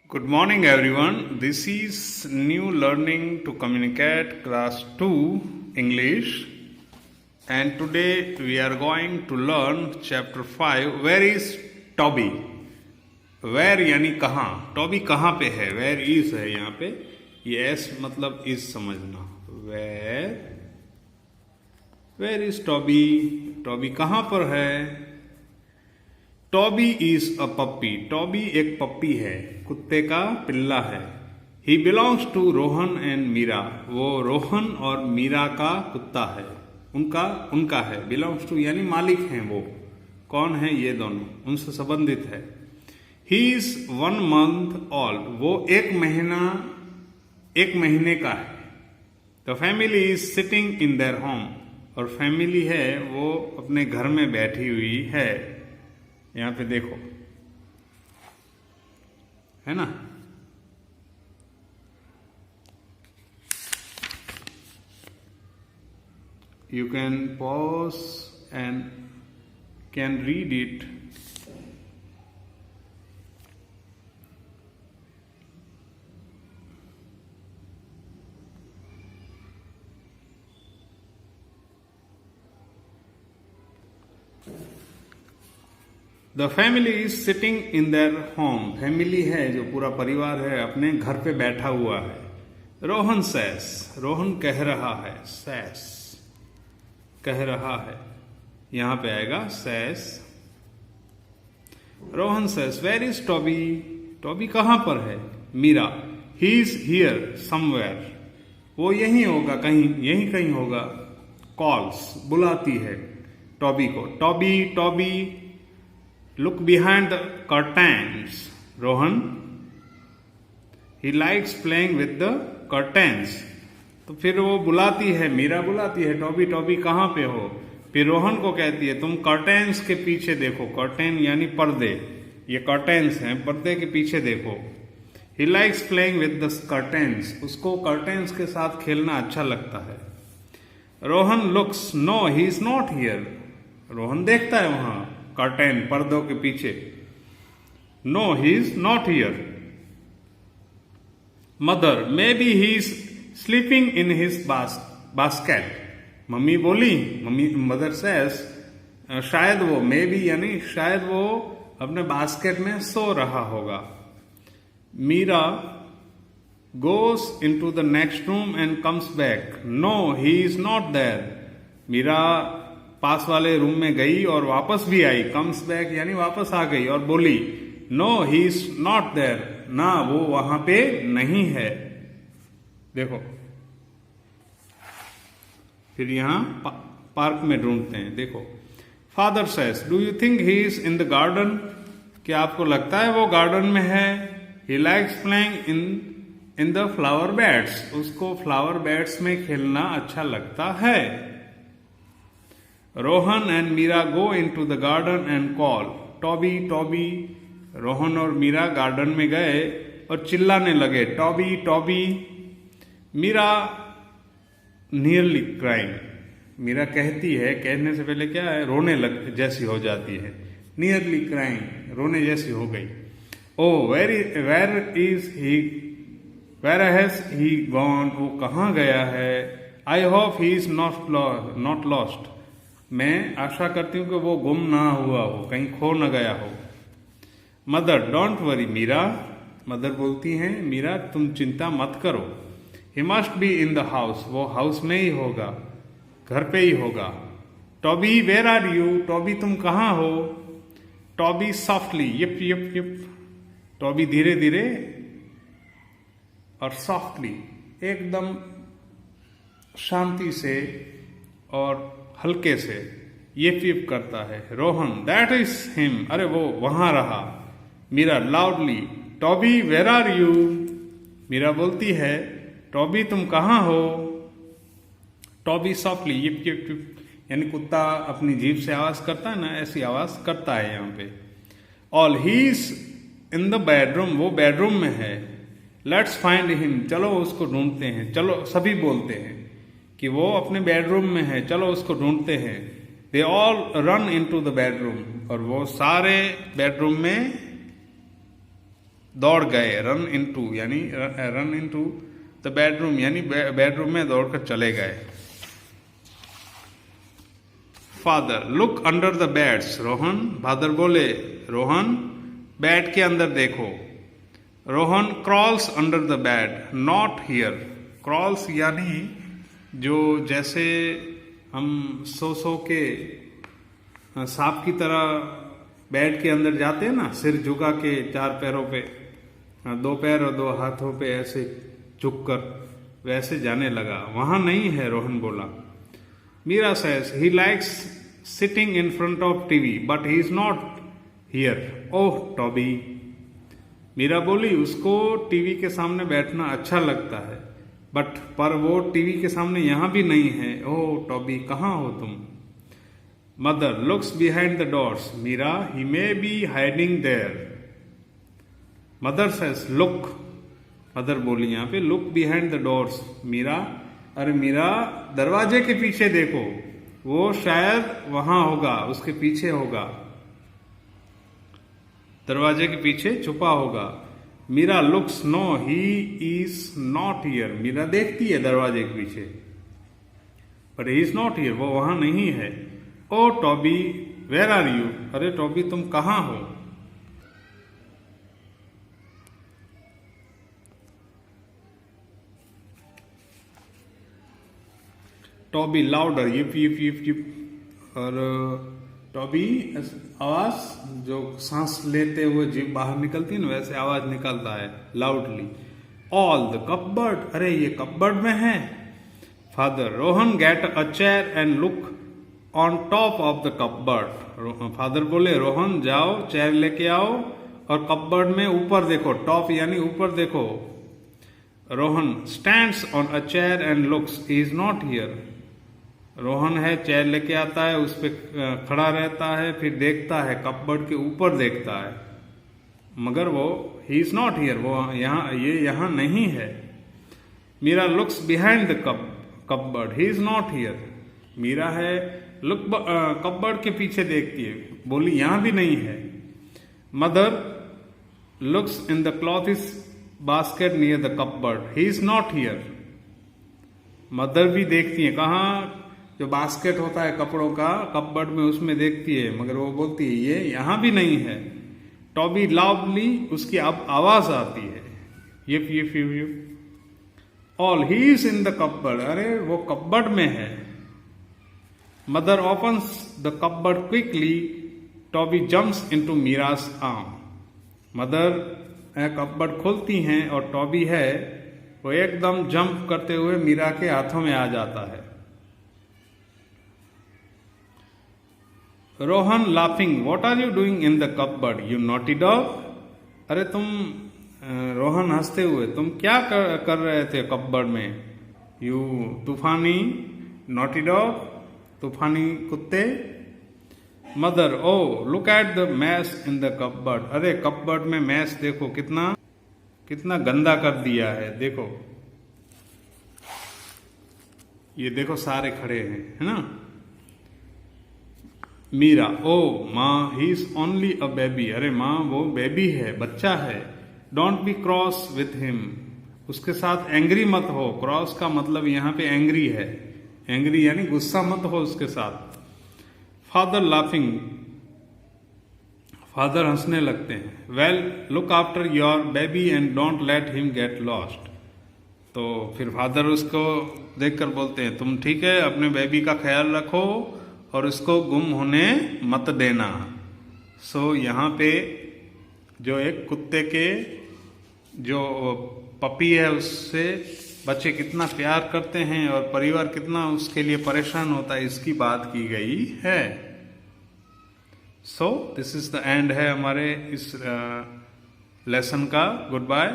Good morning, everyone. This is new learning to communicate class 2 English, and today we are going to learn chapter 5. Where is Toby? Where यानी कहाँ? Toby कहाँ पे है? Where is है यहाँ पे. Yes मतलब is समझना. Where is Toby? Toby कहाँ पर है? Toby is a puppy. Toby एक पप्पी है, कुत्ते का पिल्ला है. He belongs to Rohan and Meera. वो रोहन और मीरा का कुत्ता है. उनका है. बिलोंग्स टू यानी मालिक हैं वो. कौन है? ये दोनों उनसे संबंधित है. He is 1 month old. वो एक महीने का है. The family is sitting in their home. और फैमिली है वो अपने घर में बैठी हुई है. यहां पे देखो, है ना. You can pause and can read it. The family is sitting in their home. Family है जो पूरा परिवार है अपने घर पे बैठा हुआ है. रोहन सैस. रोहन कह रहा है. सैस कह रहा है. यहां पे आएगा says. Rohan says where is Toby. Toby कहां पर है? Meera. He is here somewhere. वो यहीं होगा, यहीं कहीं होगा. कॉल्स बुलाती है टॉबी को. Toby look behind the curtains. Rohan, he likes playing with the curtains. तो फिर वो बुलाती है, मीरा बुलाती है, टॉबी कहाँ पे हो. फिर रोहन को कहती है तुम कर्टेन्स के पीछे देखो. कर्टेन यानी पर्दे. ये कर्टेन्स हैं, पर्दे के पीछे देखो. He likes playing with the curtains. उसको कर्टेन्स के साथ खेलना अच्छा लगता है. Rohan looks. No he is not here. Rohan देखता है वहां कर्टेन, पर्दों के पीछे. No he is not here. Mother may be he is sleeping in his basket. Mummy बोली, मदर सेज शायद वो, मे बी यानी शायद वो अपने बास्केट में सो रहा होगा. Meera goes in to the next room and comes back. No he is not there. Meera पास वाले रूम में गई और वापस भी आई. कम्स बैक यानी वापस आ गई और बोली no he is not there. ना वो वहां पे नहीं है. देखो फिर यहां पार्क में ढूंढते हैं. देखो father says do you think he is in the garden. क्या आपको लगता है वो गार्डन में है? He likes playing in the flower beds. उसको फ्लावर बेड्स में खेलना अच्छा लगता है. Rohan and Meera go in to the garden and call Toby. Rohan और मीरा गार्डन में गए और चिल्लाने लगे Toby. Meera nearly crying. Meera कहती है, कहने से पहले क्या है, रोने लग जैसी हो जाती है. नियरली क्राइंग, रोने जैसी हो गई. ओ वेर हैज ही गॉन. वो कहाँ गया है? I hope he is not lost. मैं आशा करती हूं कि वो गुम ना हुआ हो, कहीं खो न गया हो. Mother don't worry Meera. Mother बोलती हैं मीरा तुम चिंता मत करो. He must be in the house. वो हाउस में ही होगा, घर पे ही होगा. Toby where are you. Toby तुम कहाँ हो? Toby softly. यप. टॉबी धीरे धीरे और सॉफ्टली, एकदम शांति से और हल्के से यप करता है. Rohan that is him. अरे वो वहां रहा. Meera loudly Toby where are you. Meera बोलती है टॉबी तुम कहाँ हो. टॉबी सॉफ्टली यप यानी कुत्ता अपनी जीभ से आवाज करता है ना, ऐसी आवाज करता है यहां पे. All he is in the bedroom. वो बेडरूम में है. Let's find him. चलो उसको ढूंढते हैं. चलो सभी बोलते हैं कि वो अपने बेडरूम में है, चलो उसको ढूंढते हैं. They all run in to the bedroom. और वो सारे बेडरूम में दौड़ गए, रन इनटू यानी रन इनटू द बेडरूम यानी बेडरूम में दौड़कर चले गए। Father look under the beds Rohan, father बोले रोहन बेड के अंदर देखो। Rohan crawls under the bed, not here. Crawls यानी जो जैसे हम सो के सांप की तरह बेड के अंदर जाते हैं ना, सिर झुका के, चार पैरों पे, दो पैर और दो हाथों पे ऐसे झुक कर, वैसे जाने लगा। वहां नहीं है, रोहन बोला। Meera says he likes sitting in front of TV but he is not here. Oh Toby, Meera बोली उसको टीवी के सामने बैठना अच्छा लगता है पर वो टीवी के सामने यहां भी नहीं है। ओह टॉबी, कहाँ हो तुम? Mother looks behind the doors, Meera he may be hiding there. Mother says look, mother बोली यहां पे look behind the doors. Meera, अरे मीरा दरवाजे के पीछे देखो, वो शायद वहां होगा, उसके पीछे होगा, दरवाजे के पीछे छुपा होगा। Meera looks no he is not here, Meera देखती है दरवाजे के पीछे but he is not here, वो वहां नहीं है। Oh Toby where are you, अरे टॉबी तुम कहां हो? Toby louder, yip yip yip yip. और टॉबी आवाज जो सांस लेते हुए जीभ बाहर निकलती है ना, वैसे आवाज निकलता है लाउडली। ऑल द कपबर्ड, अरे ये कपबर्ड में है। Father Rohan get a chair and look on top of the cupboard. Father बोले रोहन जाओ चेयर लेके आओ और कपबर्ड में ऊपर देखो, टॉप यानी ऊपर देखो। Rohan stands on a chair and looks, he is not here. Rohan है, चेयर लेके आता है, उस पर खड़ा रहता है, फिर देखता है, कपबर्ड के ऊपर देखता है, मगर वो ही इज नॉट हियर, वो यहाँ नहीं है। Meera looks behind the cupboard, he is not here. Meera है, लुक कपबर्ड के पीछे देखती है, बोली यहां भी नहीं है। Mother looks in the cloth is basket near the cupboard, he is not here. Mother भी देखती है, कहाँ जो बास्केट होता है कपड़ों का कपबर्ड में, उसमें देखती है, मगर वो बोलती है ये यहां भी नहीं है। टॉबी लाउडली, उसकी अब आवाज आती है, yip yip yip yip. All he is in the cupboard, अरे वो कपबर्ड में है। Mother opens the cupboard quickly, Toby jumps into Meera's arm. Mother cupboard खोलती हैं और टॉबी है वो एकदम जंप करते हुए मीरा के हाथों में आ जाता है। Rohan laughing, what are you doing in the cupboard you naughty dog. अरे तुम, रोहन हंसते हुए, तुम क्या कर रहे थे कपबर्ड में? यू तूफानी नॉटी डॉग, तूफानी कुत्ते। Mother oh look at the mess in the cupboard, अरे कपबर्ड में मैस देखो, कितना कितना गंदा कर दिया है, देखो ये देखो सारे खड़े हैं, है ना। मीरा ओ माँ he is only a baby, अरे माँ वो बेबी है, बच्चा है। Don't be cross with him, उसके साथ एंग्री मत हो। क्रॉस का मतलब यहाँ पे एंग्री है, एंग्री यानी गुस्सा मत हो उसके साथ। फादर लाफिंग, फादर हंसने लगते हैं। Well look after your baby and don't let him get lost. तो फिर फादर उसको देखकर बोलते हैं तुम ठीक है, अपने बेबी का ख्याल रखो और उसको गुम होने मत देना। सो यहाँ पे जो एक कुत्ते के जो पपी है उससे बच्चे कितना प्यार करते हैं और परिवार कितना उसके लिए परेशान होता है, इसकी बात की गई है। So this is the end है हमारे इस लेसन का। Good bye.